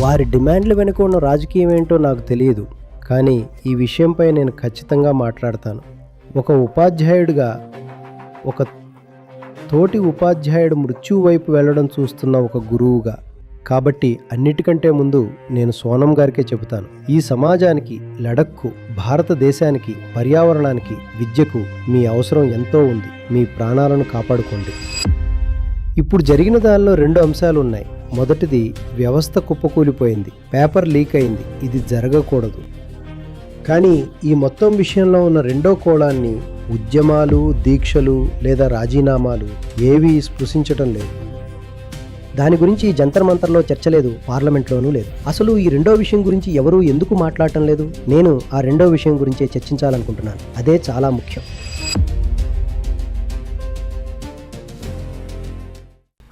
వారి డిమాండ్ల వెనుక ఉన్న రాజకీయం ఏంటో నాకు తెలియదు, కానీ ఈ విషయంపై నేను ఖచ్చితంగా మాట్లాడతాను. ఒక ఉపాధ్యాయుడిగా, ఒక తోటి ఉపాధ్యాయుడు మృత్యువు వైపు వెళ్ళడం చూస్తున్న ఒక గురువుగా. కాబట్టి అన్నిటికంటే ముందు నేను సోనం గారికే చెబుతాను, ఈ సమాజానికి, లడఖ్కు, భారతదేశానికి, పర్యావరణానికి, విద్యకు మీ అవసరం ఎంతో ఉంది. మీ ప్రాణాలను కాపాడుకోండి. ఇప్పుడు జరిగిన దానిలో 2 అంశాలు ఉన్నాయి. మొదటిది, వ్యవస్థ కుప్పకూలిపోయింది, పేపర్ లీక్ అయింది. ఇది జరగకూడదు. కానీ ఈ మొత్తం విషయంలో ఉన్న రెండో కోణాన్ని ఉద్యమాలు, దీక్షలు లేదా రాజీనామాలు ఏవీ స్పృశించటం లేదు. దాని గురించి జంతర్ మంతర్లో చర్చ లేదు, పార్లమెంట్లోనూ లేదు. అసలు ఈ రెండో విషయం గురించి ఎవరూ ఎందుకు మాట్లాడటం లేదు? నేను ఆ రెండో విషయం గురించే చర్చించాలనుకుంటున్నాను. అదే చాలా ముఖ్యం.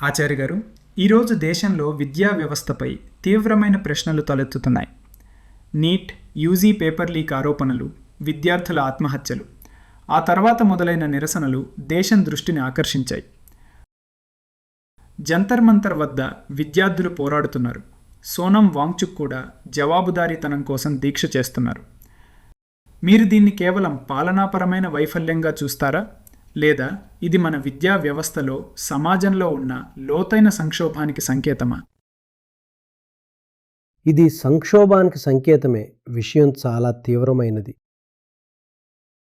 ఆచార్య గారు, ఈరోజు దేశంలో విద్యా వ్యవస్థపై తీవ్రమైన ప్రశ్నలు తలెత్తుతున్నాయి. నీట్, యూజీ పేపర్ లీక్ ఆరోపణలు, విద్యార్థుల ఆత్మహత్యలు, ఆ తర్వాత మొదలైన నిరసనలు దేశం దృష్టిని ఆకర్షించాయి. జంతర్ మంతర్ వద్ద విద్యార్థులు పోరాడుతున్నారు. సోనం వాంగ్చుక్ కూడా జవాబుదారీతనం కోసం దీక్ష చేస్తున్నారు. మీరు దీన్ని కేవలం పాలనాపరమైన వైఫల్యంగా చూస్తారా, లేదా ఇది మన విద్యా వ్యవస్థలో, సమాజంలో ఉన్న లోతైన సంక్షోభానికి సంకేతమా? ఇది సంక్షోభానికి సంకేతమే. విషయం చాలా తీవ్రమైనది.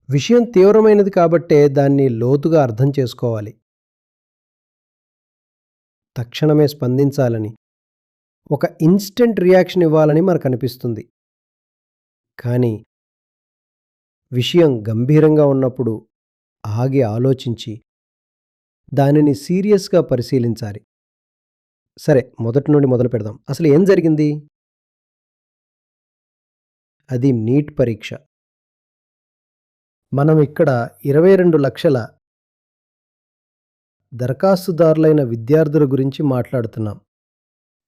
విషయం తీవ్రమైనది కాబట్టే దాన్ని లోతుగా అర్థం చేసుకోవాలి. తక్షణమే స్పందించాలని, ఒక ఇన్స్టెంట్ రియాక్షన్ ఇవ్వాలని మనకు అనిపిస్తుంది. కానీ విషయం గంభీరంగా ఉన్నప్పుడు ఆగి ఆలోచించి దానిని సీరియస్గా పరిశీలించాలి. సరే, మొదటి నుండి మొదలు పెడదాం. అసలు ఏం జరిగింది? అది నీట్ పరీక్ష. మనం ఇక్కడ 22 లక్షల దరఖాస్తుదారులైన విద్యార్థుల గురించి మాట్లాడుతున్నాం.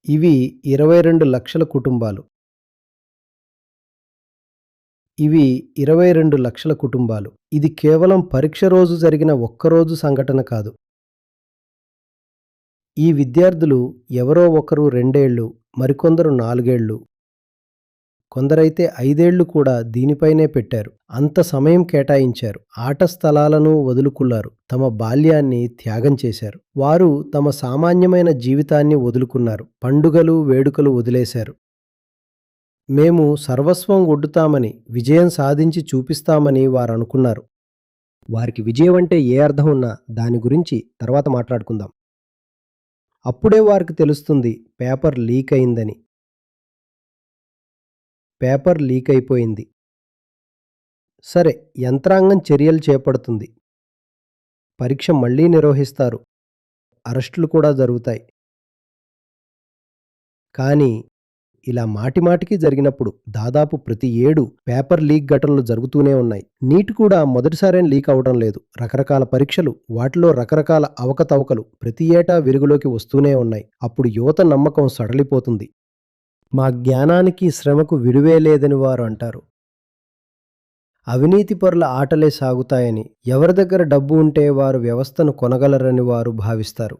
ఇవి 22 లక్షల కుటుంబాలు. ఇది కేవలం పరీక్ష రోజు జరిగిన ఒక్కరోజు సంఘటన కాదు. ఈ విద్యార్థులు ఎవరో ఒకరు 2 ఏళ్ళు, మరికొందరు 4 ఏళ్ళు, కొందరైతే 5 ఏళ్ళు కూడా దీనిపైనే పెట్టారు. అంత సమయం కేటాయించారు. ఆట స్థలాలను వదులుకున్నారు. తమ బాల్యాన్ని త్యాగం చేశారు. వారు తమ సామాన్యమైన జీవితాన్ని వదులుకున్నారు. పండుగలు, వేడుకలు వదిలేశారు. మేము సర్వస్వం ఒడ్డుతామని, విజయం సాధించి చూపిస్తామని వారు అనుకున్నారు. వారికి విజయం అంటే ఏ అర్థం ఉన్నా దాని గురించి తర్వాత మాట్లాడుకుందాం. అప్పుడే వారికి తెలుస్తుంది పేపర్ లీక్ అయిందని. పేపర్ లీక్ అయిపోయింది. సరే, యంత్రాంగం చర్యలు చేపడుతుంది. పరీక్ష మళ్లీ నిర్వహిస్తారు. అరెస్టులు కూడా జరుగుతాయి. కానీ ఇలా మాటిమాటికి జరిగినప్పుడు దాదాపు ప్రతి ఏడు పేపర్ లీక్ ఘటనలు జరుగుతూనే ఉన్నాయి. నీట్ కూడా మొదటిసారేం లీక్ అవడం లేదు. రకరకాల పరీక్షలు, వాటిలో రకరకాల అవకతవకలు ప్రతి ఏటా వెలుగులోకి వస్తూనే ఉన్నాయి. అప్పుడు యువత నమ్మకం సడలిపోతుంది. మా జ్ఞానానికి, శ్రమకు విలువే లేదని వారు అంటారు. అవినీతిపరుల ఆటలే సాగుతాయని, ఎవరి దగ్గర డబ్బు ఉంటే వారు వ్యవస్థను కొనగలరని వారు భావిస్తారు.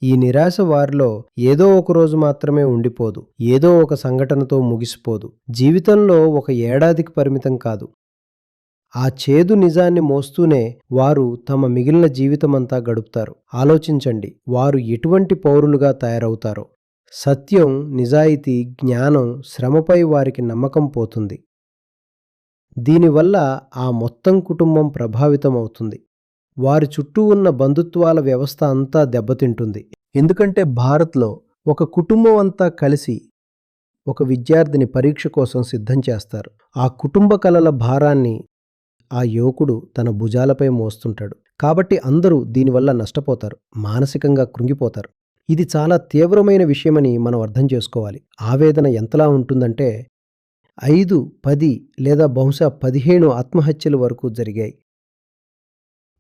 ఈ నిరాశ వారిలో ఏదో ఒక రోజు మాత్రమే ఉండిపోదు. ఏదో ఒక సంఘటనతో ముగిసిపోదు. జీవితంలో ఒక ఏడాదికి పరిమితం కాదు. ఆ చేదు నిజాన్ని మోస్తూనే వారు తమ మిగిలిన జీవితమంతా గడుపుతారు. ఆలోచించండి, వారు ఎటువంటి పౌరులుగా తయారవుతారో. సత్యం, నిజాయితీ, జ్ఞానం, శ్రమపై వారికి నమ్మకం పోతుంది. దీనివల్ల ఆ మొత్తం కుటుంబం ప్రభావితం అవుతుంది. వారి చుట్టూ ఉన్న బంధుత్వాల వ్యవస్థ అంతా దెబ్బతింటుంది. ఎందుకంటే భారత్లో ఒక కుటుంబం అంతా కలిసి ఒక విద్యార్థిని పరీక్ష కోసం సిద్ధం చేస్తారు. ఆ కుటుంబ కలల భారాన్ని ఆ యువకుడు తన భుజాలపై మోస్తుంటాడు. కాబట్టి అందరూ దీనివల్ల నష్టపోతారు, మానసికంగా కృంగిపోతారు. ఇది చాలా తీవ్రమైన విషయమని మనం అర్థం చేసుకోవాలి. ఆవేదన ఎంతలా ఉంటుందంటే 5, 10 లేదా బహుశా 15 ఆత్మహత్యల వరకు జరిగాయి.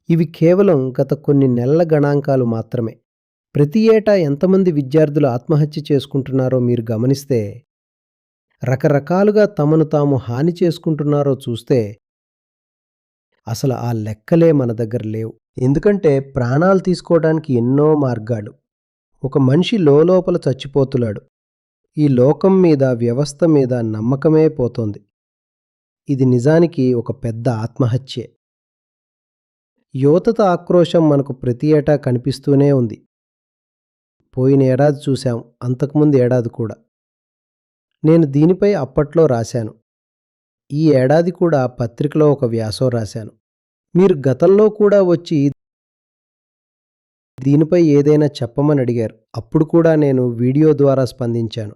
ఇవి కేవలం గత కొన్ని నెలల గణాంకాలు మాత్రమే. ప్రతి ఏటా ఎంతమంది విద్యార్థులు ఆత్మహత్య చేసుకుంటున్నారో మీరు గమనిస్తే, రకరకాలుగా తమను తాము హాని చేసుకుంటున్నారో చూస్తే అసలు ఆ లెక్కలే మన దగ్గర లేవు. ఎందుకంటే ప్రాణాలు తీసుకోవడానికి ఎన్నో మార్గాలు. ఒక మనిషి లోపల చచ్చిపోతున్నాడు. ఈ లోకం మీద, వ్యవస్థ మీద నమ్మకమే పోతోంది. ఇది నిజానికి ఒక పెద్ద ఆత్మహత్యే. యువతత ఆక్రోశం మనకు ప్రతి ఏటా కనిపిస్తూనే ఉంది. పోయిన ఏడాది చూశాం, అంతకుముందు ఏడాది కూడా. నేను దీనిపై అప్పట్లో రాశాను. ఈ ఏడాది కూడా పత్రికలో ఒక వ్యాసం రాశాను. మీరు గతంలో కూడా వచ్చి దీనిపై ఏదైనా చెప్పమని అడిగారు. అప్పుడు కూడా నేను వీడియో ద్వారా స్పందించాను.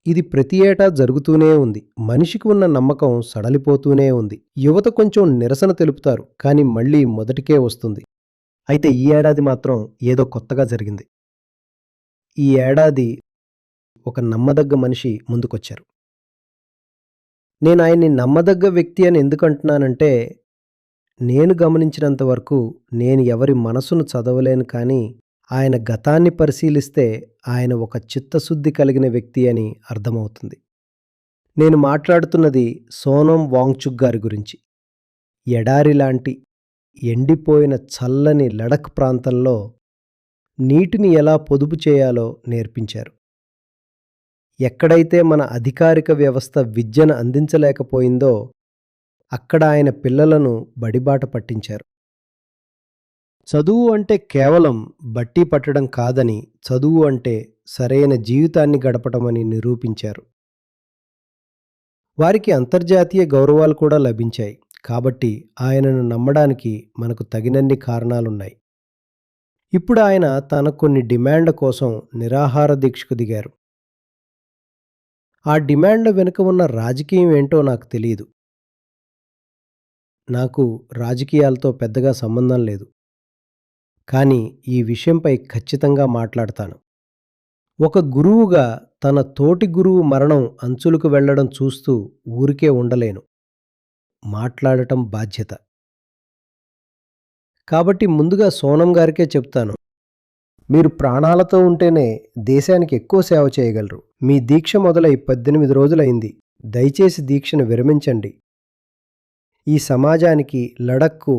ఇది ప్రతి ఏటా జరుగుతూనే ఉంది. మనిషికి ఉన్న నమ్మకం సడలిపోతూనే ఉంది. యువత కొంచెం నిరసన తెలుపుతారు, కానీ మళ్ళీ మొదటికే వస్తుంది. అయితే ఈ ఏడాది మాత్రం ఏదో కొత్తగా జరిగింది. ఈ ఏడాది ఒక నమ్మదగ్గ మనిషి ముందుకొచ్చారు. నేను ఆయన్ని నమ్మదగ్గ వ్యక్తి అని ఎందుకు అంటున్నానంటే, నేను గమనించినంత వరకు నేను ఎవరి మనసును చదవలేను, కానీ ఆయన గతాన్ని పరిశీలిస్తే ఆయన ఒక చిత్తశుద్ధి కలిగిన వ్యక్తి అని అర్థమవుతుంది. నేను మాట్లాడుతున్నది సోనం వాంగ్చుక్ గారి గురించి. ఎడారి లాంటి ఎండిపోయిన చల్లని లడఖ్ ప్రాంతంలో నీటిని ఎలా పొదుపు చేయాలో నేర్పించారు. ఎక్కడైతే మన అధికారిక వ్యవస్థ విద్యను అందించలేకపోయిందో అక్కడ ఆయన పిల్లలను బడిబాట పట్టించారు. చదువు అంటే కేవలం బట్టి పట్టడం కాదని, చదువు అంటే సరైన జీవితాన్ని గడపటమని నిరూపించారు. వారికి అంతర్జాతీయ గౌరవాలు కూడా లభించాయి. కాబట్టి ఆయనను నమ్మడానికి మనకు తగినన్ని కారణాలున్నాయి. ఇప్పుడు ఆయన తన కొన్ని డిమాండ్ల కోసం నిరాహార దీక్షకు దిగారు. ఆ డిమాండ్ల వెనుక ఉన్న రాజకీయం ఏంటో నాకు తెలియదు. నాకు రాజకీయాలతో పెద్దగా సంబంధం లేదు. కానీ ఈ విషయంపై ఖచ్చితంగా మాట్లాడతాను. ఒక గురువుగా తన తోటి గురువు మరణం అంచులకు వెళ్లడం చూస్తూ ఊరికే ఉండలేను. మాట్లాడటం బాధ్యత. కాబట్టి ముందుగా సోనం గారికే చెప్తాను. మీరు ప్రాణాలతో ఉంటేనే దేశానికి ఎక్కువ సేవ చేయగలరు. మీ దీక్ష మొదలై 18 రోజులైంది. దయచేసి దీక్షను విరమించండి. ఈ సమాజానికి, లడఖ్కు,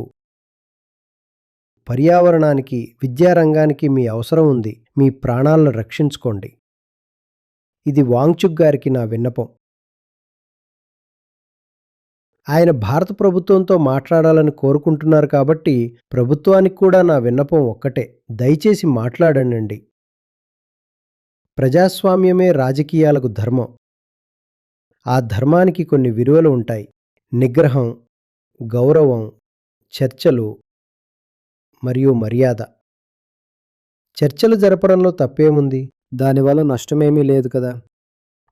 పర్యావరణానికి, విద్యారంగానికి మీ అవసరం ఉంది. మీ ప్రాణాలను రక్షించుకోండి. ఇది వాంగ్చుక్ గారికి నా విన్నపం. ఆయన భారత ప్రభుత్వంతో మాట్లాడాలని కోరుకుంటున్నారు కాబట్టి ప్రభుత్వానికి కూడా నా విన్నపం ఒక్కటే. దయచేసి మాట్లాడండి. ప్రజాస్వామ్యమే రాజకీయాలకు ధర్మం. ఆ ధర్మానికి కొన్ని విలువలు ఉంటాయి. నిగ్రహం, గౌరవం, చర్చలు మరియు మర్యాద. చర్చలు జరపడంలో తప్పేముంది? దానివల్ల నష్టమేమీ లేదు కదా.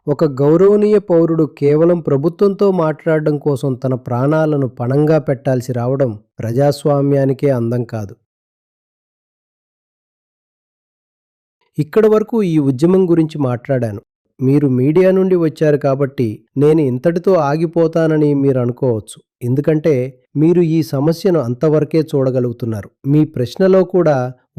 ఒక గౌరవనీయ పౌరుడు కేవలం ప్రభుత్వంతో మాట్లాడడం కోసం తన ప్రాణాలను పణంగా పెట్టాల్సి రావడం ప్రజాస్వామ్యానికే అందం కాదు. ఇక్కడి వరకు ఈ ఉద్యమం గురించి మాట్లాడాను. మీరు మీడియా నుండి వచ్చారు కాబట్టి నేను ఇంతటితో ఆగిపోతానని మీరు అనుకోవచ్చు. ఎందుకంటే మీరు ఈ సమస్యను అంతవరకే చూడగలుగుతున్నారు. మీ ప్రశ్నలో కూడా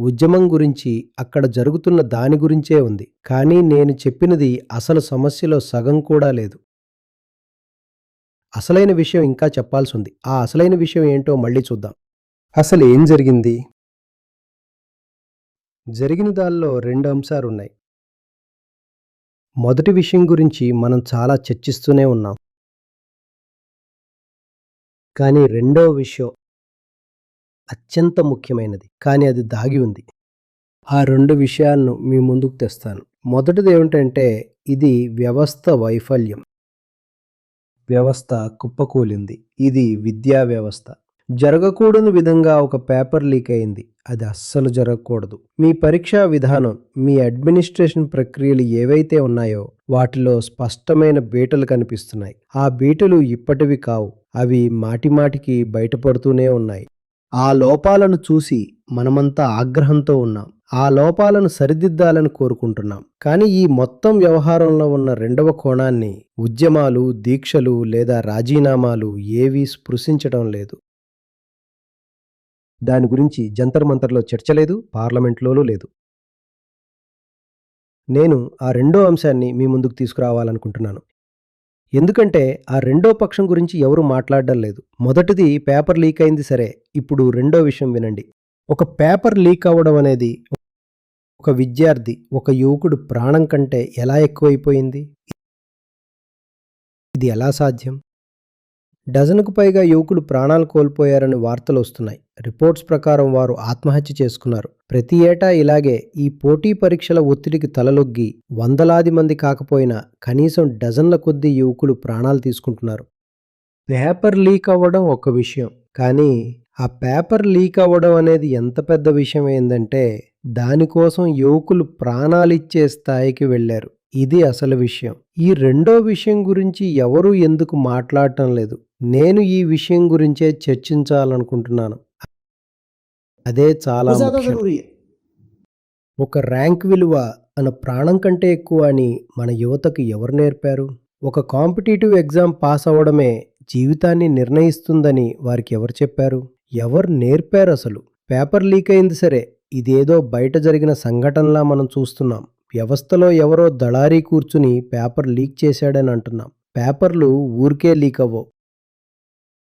ఉద్యమం గురించి, అక్కడ జరుగుతున్న దాని గురించే ఉంది. కానీ నేను చెప్పినది అసలు సమస్యలో సగం కూడా లేదు. అసలైన విషయం ఇంకా చెప్పాల్సి ఉంది. ఆ అసలైన విషయం ఏంటో మళ్ళీ చూద్దాం. అసలు ఏం జరిగింది? జరిగిన దానిలో 2 అంశాలున్నాయి. మొదటి విషయం గురించి మనం చాలా చర్చిస్తూనే ఉన్నాం. కానీ రెండో విషయం అత్యంత ముఖ్యమైనది, కానీ అది దాగి ఉంది. ఆ 2 విషయాలను మీ ముందుకు తెస్తాను. మొదటిది ఏమిటంటే, ఇది వ్యవస్థ వైఫల్యం. వ్యవస్థ కుప్పకూలింది. ఇది విద్యా వ్యవస్థ. జరగకూడని విధంగా ఒక పేపర్ లీక్ అయింది. అది అస్సలు జరగకూడదు. మీ పరీక్షా విధానం, మీ అడ్మినిస్ట్రేషన్ ప్రక్రియలు ఏవైతే ఉన్నాయో వాటిలో స్పష్టమైన బీటలు కనిపిస్తున్నాయి. ఆ బీటలు ఇప్పటివి కావు. అవి మాటిమాటికి బయటపడుతూనే ఉన్నాయి. ఆ లోపాలను చూసి మనమంతా ఆగ్రహంతో ఉన్నాం. ఆ లోపాలను సరిదిద్దాలని కోరుకుంటున్నాం. కానీ ఈ మొత్తం వ్యవహారంలో ఉన్న రెండవ కోణాన్ని ఉద్యమాలు, దీక్షలు లేదా రాజీనామాలు ఏవీ స్పృశించడం లేదు. దాని గురించి జంతర్ మంతర్లో చర్చ లేదు, పార్లమెంట్లోనూ లేదు. నేను ఆ రెండో అంశాన్ని మీ ముందుకు తీసుకురావాలనుకుంటున్నాను. ఎందుకంటే ఆ రెండో పక్షం గురించి ఎవరు మాట్లాడడం లేదు. మొదటిది పేపర్ లీక్ అయింది సరే, ఇప్పుడు రెండో విషయం వినండి. ఒక పేపర్ లీక్ అవ్వడం అనేది ఒక విద్యార్థి, ఒక యువకుడు ప్రాణం కంటే ఎలా ఎక్కువైపోయింది? ఇది ఎలా సాధ్యం? డజనుకు పైగా యువకులు ప్రాణాలు కోల్పోయారని వార్తలు వస్తున్నాయి. రిపోర్ట్స్ ప్రకారం వారు ఆత్మహత్య చేసుకున్నారు. ప్రతి ఏటా ఇలాగే ఈ పోటీ పరీక్షల ఒత్తిడికి తలలొగ్గి వందలాది మంది కాకపోయినా కనీసం డజన్ల కొద్దీ యువకులు ప్రాణాలు తీసుకుంటున్నారు. పేపర్ లీక్ అవ్వడం ఒక విషయం, కానీ ఆ పేపర్ లీక్ అవ్వడం అనేది ఎంత పెద్ద విషయం ఏందంటే దానికోసం యువకులు ప్రాణాలిచ్చే స్థాయికి వెళ్ళారు. ఇది అసలు విషయం. ఈ రెండో విషయం గురించి ఎవరూ ఎందుకు మాట్లాడటం లేదు? నేను ఈ విషయం గురించే చర్చించాలనుకుంటున్నాను. అదే చాలా ముఖ్యం. ఒక ర్యాంక్ విలువ మన ప్రాణం కంటే ఎక్కువ అని మన యువతకు ఎవరు నేర్పారు? ఒక కాంపిటీటివ్ ఎగ్జామ్ పాస్ అవ్వడమే జీవితాన్ని నిర్ణయిస్తుందని వారికి ఎవరు చెప్పారు? ఎవరు నేర్పారు అసలు? పేపర్ లీక్ అయింది సరే, ఇదేదో బయట జరిగిన సంఘటనలా మనం చూస్తున్నాం. వ్యవస్థలో ఎవరో దళారీ కూర్చుని పేపర్ లీక్ చేశాడని అంటున్నాం. పేపర్లు ఊరికే లీక్ అవ్వవు.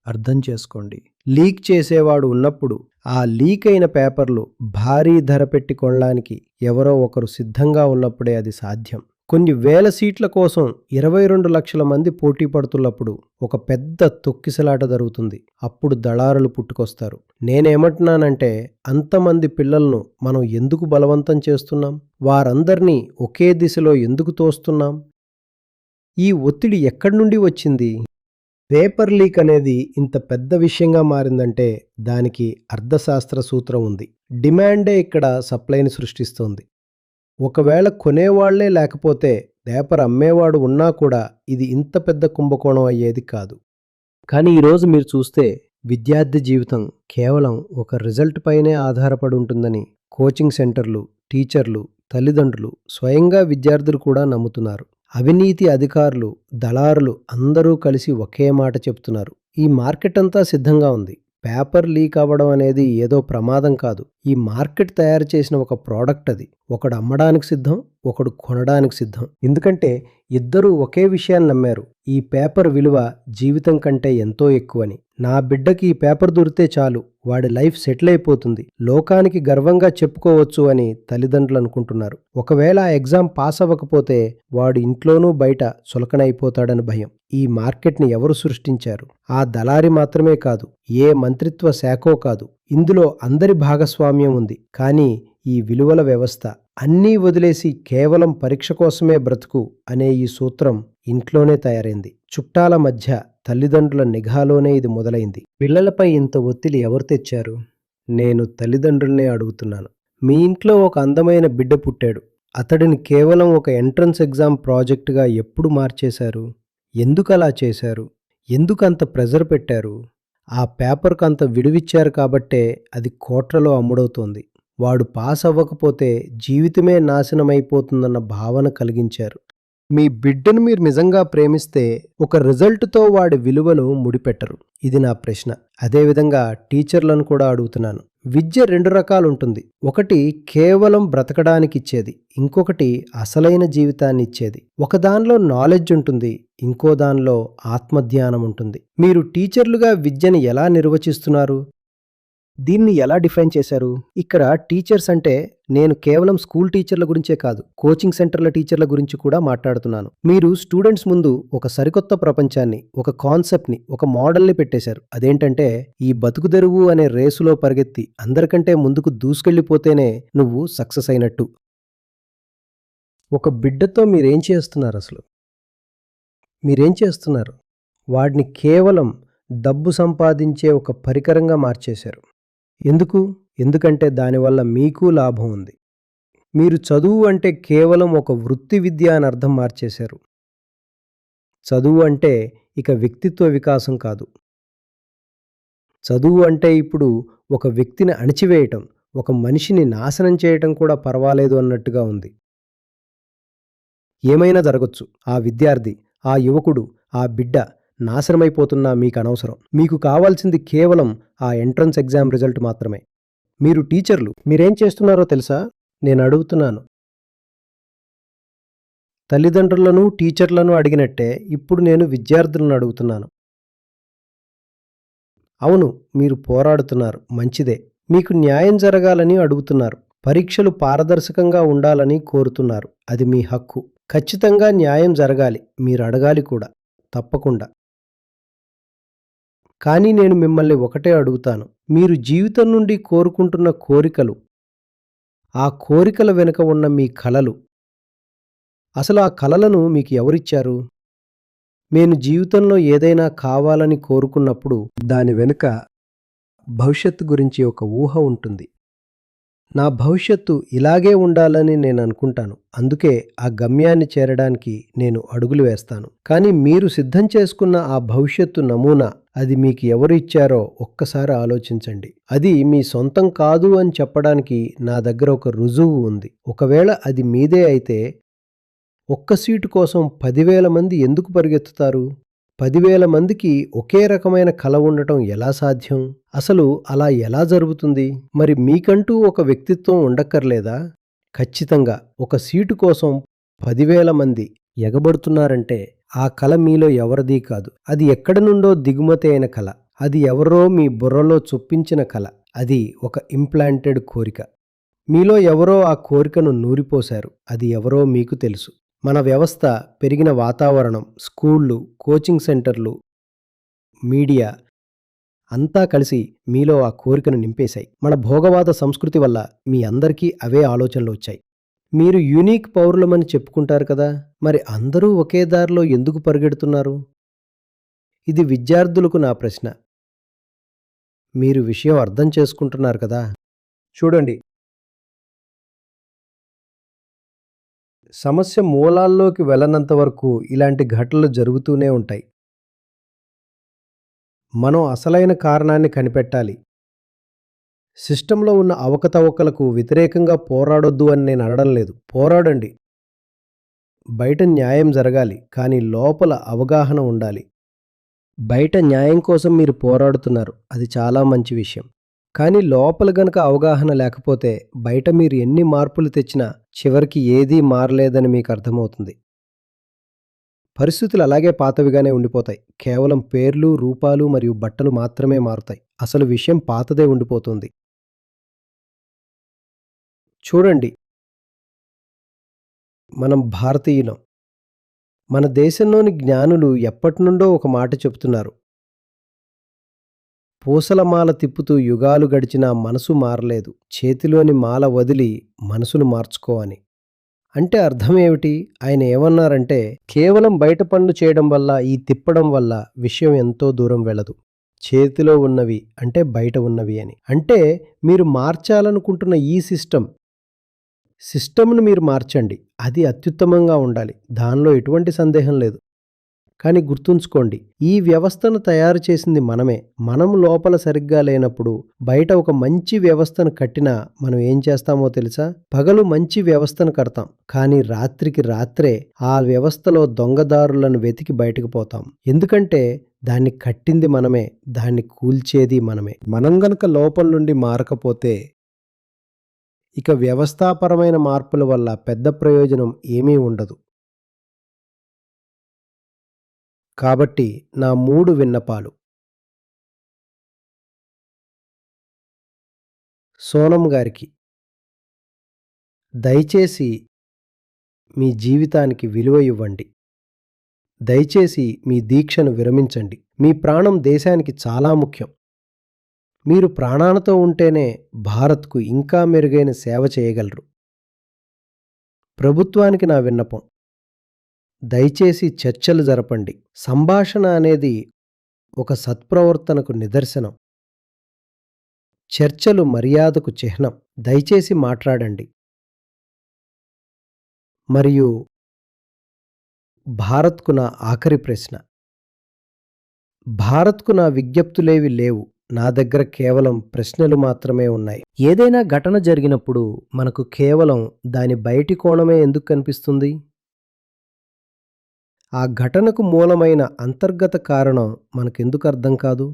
అర్థం చేసుకోండి. లీక్ చేసేవాడు ఉన్నప్పుడు ఆ లీక్ అయిన పేపర్లు భారీ ధర పెట్టి కొనడానికి ఎవరో ఒకరు సిద్ధంగా ఉన్నప్పుడే అది సాధ్యం. కొన్ని వేల సీట్ల కోసం 22 లక్షల మంది పోటీ పడుతున్నప్పుడు ఒక పెద్ద తొక్కిసలాట జరుగుతుంది. అప్పుడు దళారులు పుట్టుకొస్తారు. నేనేమంటున్నానంటే అంతమంది పిల్లలను మనం ఎందుకు బలవంతం చేస్తున్నాం? వారందరినీ ఒకే దిశలో ఎందుకు తోస్తున్నాం? ఈ ఒత్తిడి ఎక్కడి నుండి వచ్చింది? పేపర్ లీక్ అనేది ఇంత పెద్ద విషయంగా మారిందంటే దానికి అర్థశాస్త్ర సూత్రం ఉంది. డిమాండే ఇక్కడ సప్లైని సృష్టిస్తోంది. ఒకవేళ కొనేవాళ్లే లేకపోతే పేపర్ అమ్మేవాడు ఉన్నా కూడా ఇది ఇంత పెద్ద కుంభకోణం అయ్యేది కాదు. కానీ ఈరోజు మీరు చూస్తే విద్యార్థి జీవితం కేవలం ఒక రిజల్ట్ పైనే ఆధారపడి ఉంటుందని కోచింగ్ సెంటర్లు, టీచర్లు, తల్లిదండ్రులు, స్వయంగా విద్యార్థులు కూడా నమ్ముతున్నారు. అవినీతి అధికారులు, దళారులు అందరూ కలిసి ఒకే మాట చెప్తున్నారు. ఈ మార్కెట్ అంతా సిద్ధంగా ఉంది. పేపర్ లీక్ అవ్వడం అనేది ఏదో ప్రమాదం కాదు. ఈ మార్కెట్ తయారు చేసిన ఒక ప్రోడక్ట్ అది. ఒకడు అమ్మడానికి సిద్ధం, ఒకడు కొనడానికి సిద్ధం. ఎందుకంటే ఇద్దరూ ఒకే విషయాన్ని నమ్మారు. ఈ పేపర్ విలువ జీవితం కంటే ఎంతో ఎక్కువని. నా బిడ్డకి ఈ పేపర్ దొరికితే చాలు, వాడి లైఫ్ సెటిల్ అయిపోతుంది, లోకానికి గర్వంగా చెప్పుకోవచ్చు అని తల్లిదండ్రులు అనుకుంటున్నారు. ఒకవేళ ఆ ఎగ్జామ్ పాస్ అవ్వకపోతే వాడు ఇంట్లోనూ బయట చులకనైపోతాడని భయం. ఈ మార్కెట్ని ఎవరు సృష్టించారు? ఆ దళారి మాత్రమే కాదు, ఏ మంత్రిత్వ శాఖో కాదు. ఇందులో అందరి భాగస్వామ్యం ఉంది. కానీ ఈ విలువల వ్యవస్థ అన్నీ వదిలేసి కేవలం పరీక్ష కోసమే బ్రతుకు అనే ఈ సూత్రం ఇంట్లోనే తయారైంది. చుట్టాల మధ్య, తల్లిదండ్రుల నిఘాలోనే ఇది మొదలైంది. పిల్లలపై ఇంత ఒత్తిడి ఎవరు తెచ్చారు? నేను తల్లిదండ్రులనే అడుగుతున్నాను. మీ ఇంట్లో ఒక అందమైన బిడ్డ పుట్టాడు. అతడిని కేవలం ఒక ఎంట్రన్స్ ఎగ్జామ్ ప్రాజెక్టుగా ఎప్పుడు మార్చేశారు? ఎందుకు అలా చేశారు? ఎందుకు అంత ప్రెజర్ పెట్టారు? ఆ పేపర్కు అంత విలువిచ్చారు కాబట్టే అది కోట్లలో అమ్ముడవుతోంది. వాడు పాస్ అవ్వకపోతే జీవితమే నాశనమైపోతుందన్న భావన కలిగించారు. మీ బిడ్డను మీరు నిజంగా ప్రేమిస్తే ఒక రిజల్ట్తో వాడి విలువను ముడిపెట్టరు. ఇది నా ప్రశ్న. అదేవిధంగా టీచర్లను కూడా అడుగుతున్నాను. విద్య రెండు రకాలు ఉంటుంది. ఒకటి కేవలం బ్రతకడానికి ఇచ్చేది, ఇంకొకటి అసలైన జీవితాన్ని ఇచ్చేది. ఒక దానిలో నాలెడ్జ్ ఉంటుంది, ఇంకో దానిలో ఆత్మధ్యానం ఉంటుంది. మీరు టీచర్లుగా విద్యను ఎలా నిర్వచిస్తున్నారు? దీన్ని ఎలా డిఫైన్ చేశారు? ఇక్కడ టీచర్స్ అంటే నేను కేవలం స్కూల్ టీచర్ల గురించే కాదు, కోచింగ్ సెంటర్ల టీచర్ల గురించి కూడా మాట్లాడుతున్నాను. మీరు స్టూడెంట్స్ ముందు ఒక సరికొత్త ప్రపంచాన్ని, ఒక కాన్సెప్ట్ని, ఒక మోడల్ని పెట్టేశారు. అదేంటంటే ఈ బతుకుదెరువు అనే రేసులో పరిగెత్తి అందరికంటే ముందుకు దూసుకెళ్ళిపోతేనే నువ్వు సక్సెస్ అయినట్టు. ఒక బిడ్డతో మీరేం చేస్తున్నారు అసలు? మీరేం చేస్తున్నారు? వాడిని కేవలం డబ్బు సంపాదించే ఒక పరికరంగా మార్చేశారు. ఎందుకంటే దానివల్ల మీకు లాభం ఉంది. మీరు చదువు అంటే కేవలం ఒక వృత్తి విద్య అని అర్థం మార్చేశారు. చదువు అంటే ఇక వ్యక్తిత్వ వికాసం కాదు. చదువు అంటే ఇప్పుడు ఒక వ్యక్తిని అణిచివేయటం, ఒక మనిషిని నాశనం చేయటం కూడా పర్వాలేదు అన్నట్టుగా ఉంది. ఏమైనా జరగచ్చు. ఆ విద్యార్థి, ఆ యువకుడు, ఆ బిడ్డ నాశనమైపోతున్నా మీకు అనవసరం. మీకు కావాల్సింది కేవలం ఆ ఎంట్రన్స్ ఎగ్జామ్ రిజల్ట్ మాత్రమే. మీరు టీచర్లు, మీరేం చేస్తున్నారో తెలుసా? నేను అడుగుతున్నాను. తల్లిదండ్రులను, టీచర్లను అడిగినట్టే ఇప్పుడు నేను విద్యార్థులను అడుగుతున్నాను. అవును, మీరు పోరాడుతున్నారు, మంచిదే. మీకు న్యాయం జరగాలని అడుగుతున్నారు, పరీక్షలు పారదర్శకంగా ఉండాలని కోరుతున్నారు. అది మీ హక్కు. ఖచ్చితంగా న్యాయం జరగాలి. మీరు అడగాలి కూడా. తప్పకుండా. కానీ నేను మిమ్మల్ని ఒకటే అడుగుతాను. మీరు జీవితం నుండి కోరుకుంటున్న కోరికలు, ఆ కోరికల వెనుక ఉన్న మీ కలలు, అసలు ఆ కలలను మీకు ఎవరిచ్చారు? నేను జీవితంలో ఏదైనా కావాలని కోరుకున్నప్పుడు దాని వెనుక భవిష్యత్తు గురించి ఒక ఊహ ఉంటుంది. నా భవిష్యత్తు ఇలాగే ఉండాలని నేను అనుకుంటాను. అందుకే ఆ గమ్యాన్ని చేరడానికి నేను అడుగులు వేస్తాను. కానీ మీరు సిద్ధం చేసుకున్న ఆ భవిష్యత్తు నమూనా, అది మీకు ఎవరు ఇచ్చారో ఒక్కసారి ఆలోచించండి. అది మీ సొంతం కాదు అని చెప్పడానికి నా దగ్గర ఒక రుజువు ఉంది. ఒకవేళ అది మీదే అయితే ఒక్క సీటు కోసం 10,000 మంది ఎందుకు పరిగెత్తుతారు? 10,000 మందికి ఒకే రకమైన కల ఉండటం ఎలా సాధ్యం? అసలు అలా ఎలా జరుగుతుంది? మరి మీకంటూ ఒక వ్యక్తిత్వం ఉండక్కర్లేదా? ఖచ్చితంగా ఒక సీటు కోసం 10,000 మంది ఎగబడుతున్నారంటే ఆ కల మీలో ఎవరిదీ కాదు. అది ఎక్కడి నుండో దిగుమతి అయిన కల. అది ఎవరో మీ బుర్రలో చొప్పించిన కల. అది ఒక ఇంప్లాంటెడ్ కోరిక. మీలో ఎవరో ఆ కోరికను నూరిపోశారు. అది ఎవరో మీకు తెలుసు. మన వ్యవస్థ, పెరిగిన వాతావరణం, స్కూళ్ళు, కోచింగ్ సెంటర్లు, మీడియా అంతా కలిసి మీలో ఆ కోరికను నింపేశాయి. మన భోగవాద సంస్కృతి వల్ల మీ అందరికీ అవే ఆలోచనలు వచ్చాయి. మీరు యూనిక్ పౌరులమని చెప్పుకుంటారు కదా, మరి అందరూ ఒకే దారిలో ఎందుకు పరిగెడుతున్నారు? ఇది విద్యార్థులకు నా ప్రశ్న. మీరు విషయం అర్థం చేసుకుంటున్నారు కదా? చూడండి, సమస్య మూలాల్లోకి వెళ్ళనంత వరకు ఇలాంటి ఘటనలు జరుగుతూనే ఉంటాయి. మనం అసలైన కారణాన్ని కనిపెట్టాలి. సిస్టంలో ఉన్న అవకతవకలకు వ్యతిరేకంగా పోరాడొద్దు అని నేను అనడం లేదు. పోరాడండి. బయట న్యాయం జరగాలి, కానీ లోపల అవగాహన ఉండాలి. బయట న్యాయం కోసం మీరు పోరాడుతున్నారు. అది చాలా మంచి విషయం. కానీ లోపల గనక అవగాహన లేకపోతే బయట మీరు ఎన్ని మార్పులు తెచ్చినా చివరికి ఏదీ మారలేదని మీకు అర్థమవుతుంది. పరిస్థితులు అలాగే పాతవిగానే ఉండిపోతాయి. కేవలం పేర్లు, రూపాలు మరియు బట్టలు మాత్రమే మారుతాయి. అసలు విషయం పాతదే ఉండిపోతుంది. చూడండి, మనం భారతీయులం. మన దేశంలోని జ్ఞానులు ఎప్పటినుండో ఒక మాట చెబుతున్నారు. పూసల మాల తిప్పుతూ యుగాలు గడిచినా మనసు మారలేదు. చేతిలోని మాల వదిలి మనసును మార్చుకో అని. అంటే అర్థమేమిటి? ఆయన ఏమన్నారంటే, కేవలం బయట పనులు చేయడం వల్ల, ఈ తిప్పడం వల్ల విషయం ఎంతో దూరం వెళ్ళదు. చేతిలో ఉన్నవి అంటే బయట ఉన్నవి అని. అంటే మీరు మార్చాలనుకుంటున్న ఈ సిస్టమ్ను మీరు మార్చండి. అది అత్యుత్తమంగా ఉండాలి. దానిలో ఎటువంటి సందేహం లేదు. కానీ గుర్తుంచుకోండి, ఈ వ్యవస్థను తయారు చేసింది మనమే. మనం లోపల సరిగ్గా లేనప్పుడు బయట ఒక మంచి వ్యవస్థను కట్టినా మనం ఏం చేస్తామో తెలుసా? పగలు మంచి వ్యవస్థను కడతాం, కానీ రాత్రికి రాత్రే ఆ వ్యవస్థలో దొంగదారులను వెతికి బయటకు పోతాం. ఎందుకంటే దాన్ని కట్టింది మనమే, దాన్ని కూల్చేది మనమే. మనం గనక లోపల నుండి మారకపోతే ఇక వ్యవస్థాపరమైన మార్పుల వల్ల పెద్ద ప్రయోజనం ఏమీ ఉండదు. కాబట్టి నా 3 విన్నపాలు. సోనం గారికి, దయచేసి మీ జీవితానికి విలువ ఇవ్వండి. దయచేసి మీ దీక్షను విరమించండి. మీ ప్రాణం దేశానికి చాలా ముఖ్యం. మీరు ప్రాణాలతో ఉంటేనే భారత్కు ఇంకా మెరుగైన సేవ చేయగలరు. ప్రభుత్వానికి నా విన్నపం, దయచేసి చర్చలు జరపండి. సంభాషణ అనేది ఒక సత్ప్రవర్తనకు నిదర్శనం. చర్చలు మర్యాదకు చిహ్నం. దయచేసి మాట్లాడండి. మరియు భారత్కు నా ఆఖరి ప్రశ్న. భారత్కు నా విజ్ఞప్తులేవి లేవు. నా దగ్గర కేవలం ప్రశ్నలు మాత్రమే ఉన్నాయి. ఏదైనా ఘటన జరిగినప్పుడు మనకు కేవలం దాని బయటి కోణమే ఎందుకు కనిపిస్తుంది? ఆ ఘటనకు మూలమైన అంతర్గత కారణం మనకెందుకు అర్థం కాదు?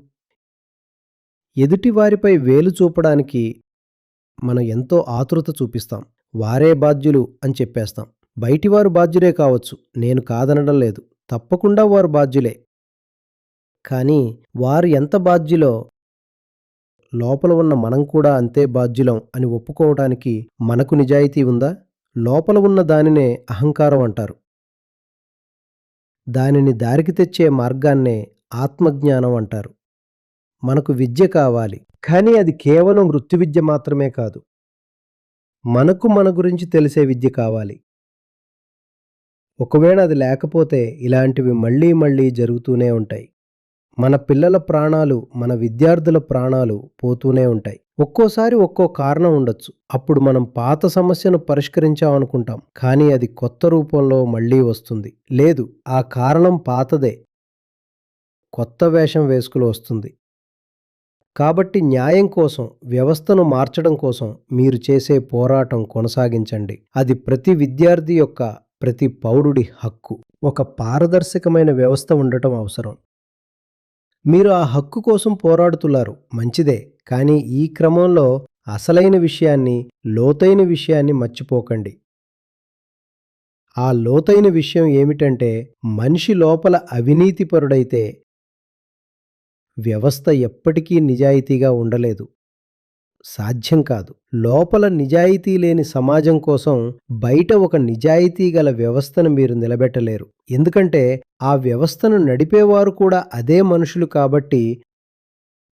ఎదుటివారిపై వేలు చూపడానికి మనం ఎంతో ఆతృత చూపిస్తాం. వారే బాధ్యులు అని చెప్పేస్తాం. బయటివారు బాధ్యులే కావచ్చు, నేను కాదనడం లేదు. తప్పకుండా వారు బాధ్యులే. కానీ వారు ఎంత బాధ్యులో లోపల ఉన్న మనం కూడా అంతే బాధ్యులం అని ఒప్పుకోవడానికి మనకు నిజాయితీ ఉందా? లోపల ఉన్న దానినే అహంకారం అంటారు. దానిని దారికి తెచ్చే మార్గాన్నే ఆత్మజ్ఞానం అంటారు. మనకు విద్య కావాలి, కానీ అది కేవలం వృత్తి విద్య మాత్రమే కాదు. మనకు మన గురించి తెలిసే విద్య కావాలి. ఒకవేళ అది లేకపోతే ఇలాంటివి మళ్ళీ మళ్ళీ జరుగుతూనే ఉంటాయి. మన పిల్లల ప్రాణాలు, మన విద్యార్థుల ప్రాణాలు పోతూనే ఉంటాయి. ఒక్కోసారి ఒక్కో కారణం ఉండొచ్చు. అప్పుడు మనం పాత సమస్యను పరిష్కరించామనుకుంటాం, కానీ అది కొత్త రూపంలో మళ్ళీ వస్తుంది. లేదు, ఆ కారణం పాతదే, కొత్త వేషం వేసుకుని వస్తుంది. కాబట్టి న్యాయం కోసం, వ్యవస్థను మార్చడం కోసం మీరు చేసే పోరాటం కొనసాగించండి. అది ప్రతి విద్యార్థి యొక్క, ప్రతి పౌరుడి హక్కు. ఒక పారదర్శకమైన వ్యవస్థ ఉండటం అవసరం. మీరు ఆ హక్కు కోసం పోరాడుతున్నారు, మంచిదే. కానీ ఈ క్రమంలో అసలైన విషయాన్ని, లోతైన విషయాన్ని మర్చిపోకండి. ఆ లోతైన విషయం ఏమిటంటే, మనిషి లోపల అవినీతిపరుడైతే వ్యవస్థ ఎప్పటికీ నిజాయితీగా ఉండలేదు. సాధ్యం కాదు. లోపల నిజాయితీ లేని సమాజం కోసం బయట ఒక నిజాయితీ గల వ్యవస్థను మీరు నిలబెట్టలేరు. ఎందుకంటే ఆ వ్యవస్థను నడిపేవారు కూడా అదే మనుషులు కాబట్టి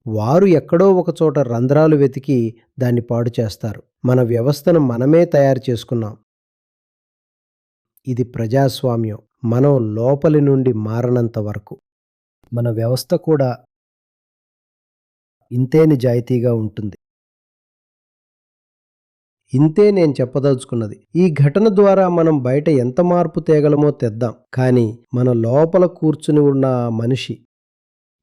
వారు ఎక్కడో ఒకచోట రంధ్రాలు వెతికి దాన్ని పాడు చేస్తారు. మన వ్యవస్థను మనమే తయారు చేసుకున్నాం. ఇది ప్రజాస్వామ్యం. మనం లోపలి నుండి మారనంత వరకు మన వ్యవస్థ కూడా ఇంతే నిజాయితీగా ఉంటుంది. ఇంతే నేను చెప్పదలుచుకున్నది. ఈ ఘటన ద్వారా మనం బయట ఎంత మార్పు తేగలమో తెద్దాం. కానీ మన లోపల కూర్చుని ఉన్న ఆ మనిషి,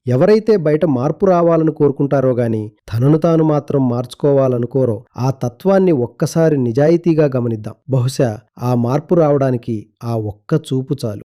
ఎవరైతే బయట మార్పు రావాలని కోరుకుంటారో గాని తనను తాను మాత్రం మార్చుకోవాలనుకోరో, ఆ తత్వాన్ని ఒక్కసారి నిజాయితీగా గమనిద్దాం. బహుశా ఆ మార్పు రావడానికి ఆ ఒక్క చూపు చాలు.